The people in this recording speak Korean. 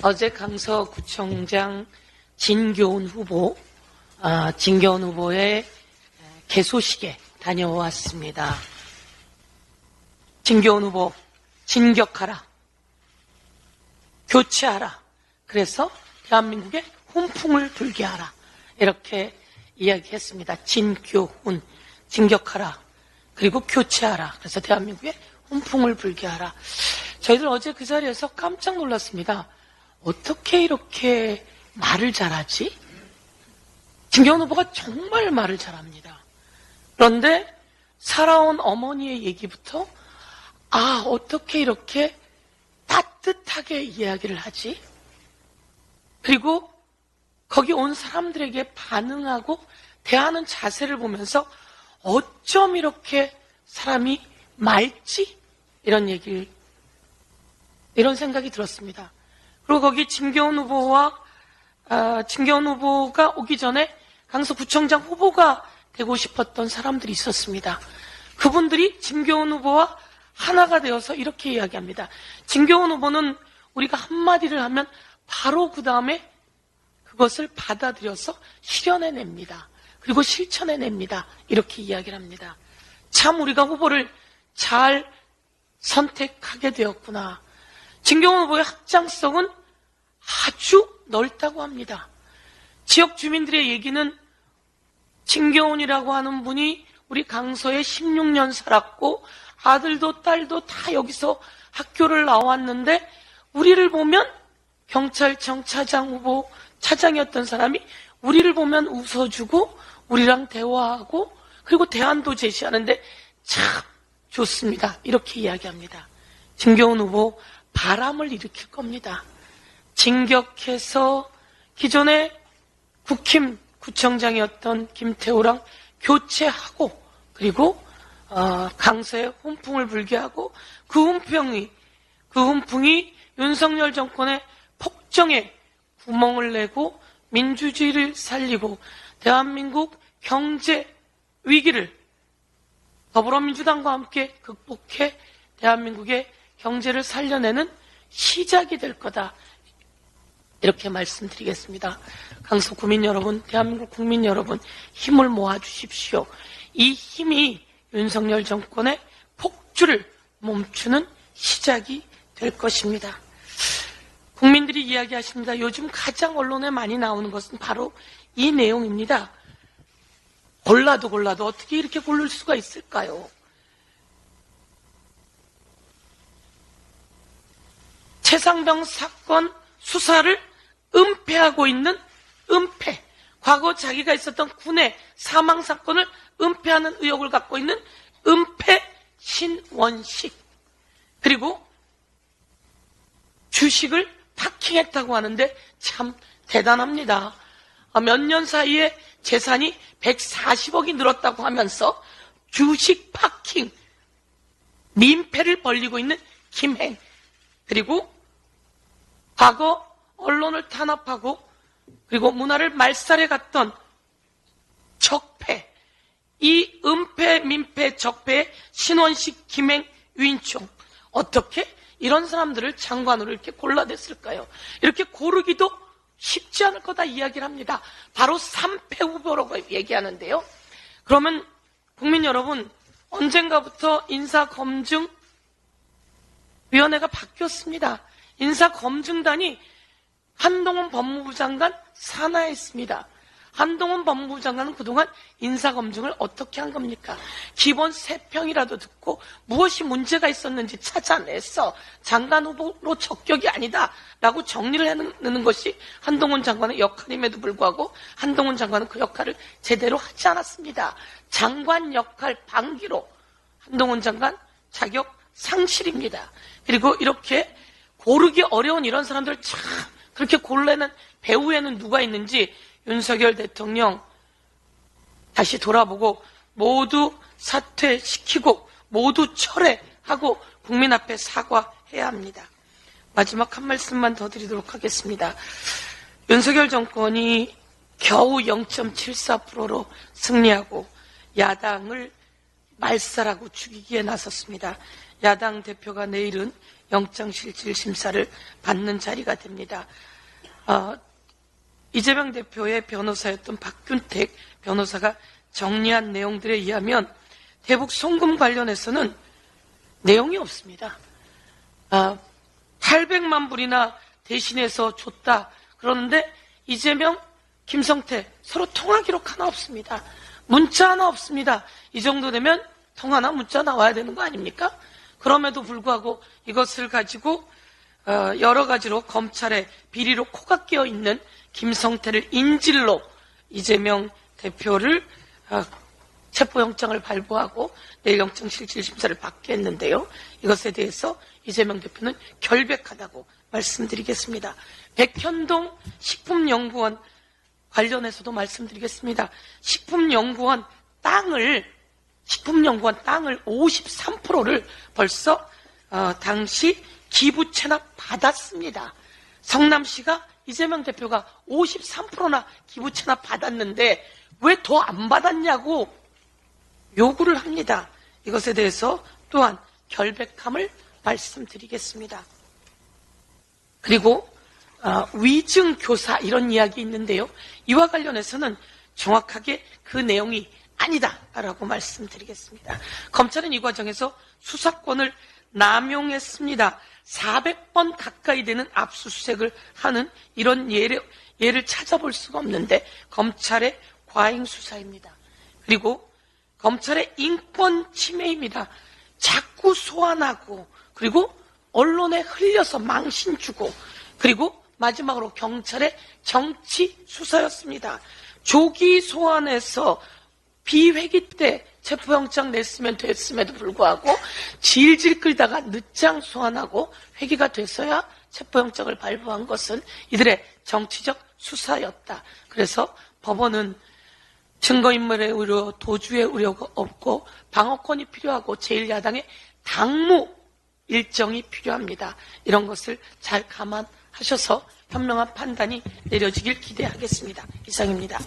어제 강서구청장 진교훈 후보의 개소식에 다녀왔습니다. 진교훈 후보, 진격하라, 교체하라, 그래서 대한민국에 훈풍을 불게 하라, 이렇게 이야기했습니다. 진교훈, 진격하라, 그리고 교체하라, 그래서 대한민국에 훈풍을 불게 하라. 저희들 어제 그 자리에서 깜짝 놀랐습니다. 어떻게 이렇게 말을 잘하지? 진교훈 후보가 정말 말을 잘합니다. 그런데 살아온 어머니의 얘기부터 어떻게 이렇게 따뜻하게 이야기를 하지? 그리고 거기 온 사람들에게 반응하고 대하는 자세를 보면서 어쩜 이렇게 사람이 맑지? 이런 생각이 들었습니다. 그리고 거기 진교훈 후보가 오기 전에 강서구청장 후보가 되고 싶었던 사람들이 있었습니다. 그분들이 진교훈 후보와 하나가 되어서 이렇게 이야기합니다. 진교훈 후보는 우리가 한마디를 하면 바로 그 다음에 그것을 받아들여서 실현해냅니다. 그리고 실천해냅니다. 이렇게 이야기를 합니다. 참 우리가 후보를 잘 선택하게 되었구나. 진교훈 후보의 확장성은 아주 넓다고 합니다. 지역 주민들의 얘기는 진교훈이라고 하는 분이 우리 강서에 16년 살았고 아들도 딸도 다 여기서 학교를 나왔는데 우리를 보면 경찰청 차장이었던 사람이 우리를 보면 웃어주고 우리랑 대화하고 그리고 대안도 제시하는데 참 좋습니다. 이렇게 이야기합니다. 진교훈 후보 바람을 일으킬 겁니다. 진격해서 기존에 구청장이었던 김태우랑 교체하고 그리고 강서에 훈풍을 불게 하고 그 훈풍이 윤석열 정권의 폭정에 구멍을 내고 민주주의를 살리고 대한민국 경제 위기를 더불어민주당과 함께 극복해 대한민국의 경제를 살려내는 시작이 될 거다. 이렇게 말씀드리겠습니다. 강서 구민 여러분, 대한민국 국민 여러분, 힘을 모아주십시오. 이 힘이 윤석열 정권의 폭주를 멈추는 시작이 될 것입니다. 국민들이 이야기하십니다. 요즘 가장 언론에 많이 나오는 것은 바로 이 내용입니다. 골라도 어떻게 이렇게 고를 수가 있을까요? 최상병 사건 수사를 은폐하고 있는 은폐. 과거 자기가 있었던 군의 사망 사건을 은폐하는 의혹을 갖고 있는 은폐 신원식. 그리고 주식을 파킹했다고 하는데 참 대단합니다. 몇 년 사이에 재산이 140억이 늘었다고 하면서 주식 파킹, 민폐를 벌리고 있는 김행. 그리고 과거 언론을 탄압하고 그리고 문화를 말살해 갔던 적폐, 이 은폐, 민폐, 적폐의 신원식, 김행, 유인총. 어떻게 이런 사람들을 장관으로 이렇게 골라냈을까요? 이렇게 고르기도 쉽지 않을 거다 이야기를 합니다. 바로 3패 후보라고 얘기하는데요. 그러면 국민 여러분, 언젠가부터 인사검증위원회가 바뀌었습니다. 인사검증단이 한동훈 법무부 장관 산하했습니다. 한동훈 법무부 장관은 그동안 인사검증을 어떻게 한 겁니까? 기본 3평이라도 듣고 무엇이 문제가 있었는지 찾아내서 장관 후보로 적격이 아니다 라고 정리를 해내는 것이 한동훈 장관의 역할임에도 불구하고 한동훈 장관은 그 역할을 제대로 하지 않았습니다. 장관 역할 방기로 한동훈 장관 자격 상실입니다. 그리고 이렇게 고르기 어려운 이런 사람들을 참 그렇게 골라내는 배후에는 누가 있는지 윤석열 대통령 다시 돌아보고 모두 사퇴시키고 모두 철회하고 국민 앞에 사과해야 합니다. 마지막 한 말씀만 더 드리도록 하겠습니다. 윤석열 정권이 겨우 0.74%로 승리하고 야당을 말살하고 죽이기에 나섰습니다. 야당 대표가 내일은 영장실질 받는 자리가 됩니다. 이재명 대표의 변호사였던 박균택 변호사가 정리한 내용들에 의하면 대북 송금 관련해서는 내용이 없습니다. 800만 불이나 대신해서 줬다. 그러는데 이재명, 김성태 서로 통화 기록 하나 없습니다. 문자 하나 없습니다. 이 정도 되면 통화나 문자 나와야 되는 거 아닙니까? 그럼에도 불구하고 이것을 가지고 여러 가지로 검찰의 비리로 코가 끼어 있는 김성태를 인질로 이재명 대표를 체포영장을 발부하고 내일 영장실질심사를 받게 했는데요. 이것에 대해서 이재명 대표는 결백하다고 말씀드리겠습니다. 백현동 식품연구원 관련해서도 말씀드리겠습니다. 식품연구원 땅을 53%를 벌써 당시 기부 체납 받았습니다. 성남시가 이재명 대표가 53%나 기부 체납 받았는데 왜 더 안 받았냐고 요구를 합니다. 이것에 대해서 또한 결백함을 말씀드리겠습니다. 그리고 위증교사 이런 이야기 있는데요. 이와 관련해서는 정확하게 그 내용이 아니다라고 말씀드리겠습니다. 검찰은 이 과정에서 수사권을 남용했습니다. 400번 가까이 되는 압수수색을 하는 이런 예를 찾아볼 수가 없는데 검찰의 과잉 수사입니다. 그리고 검찰의 인권 침해입니다. 자꾸 소환하고 그리고 언론에 흘려서 망신 주고 그리고 마지막으로 경찰의 정치 수사였습니다. 조기 소환해서 비회기 때 체포영장 냈으면 됐음에도 불구하고 질질 끌다가 늦장 소환하고 회기가 돼서야 체포영장을 발부한 것은 이들의 정치적 수사였다. 그래서 법원은 증거인멸의 우려, 도주의 우려가 없고 방어권이 필요하고 제1야당의 당무 일정이 필요합니다. 이런 것을 잘 감안하셔서 현명한 판단이 내려지길 기대하겠습니다. 이상입니다.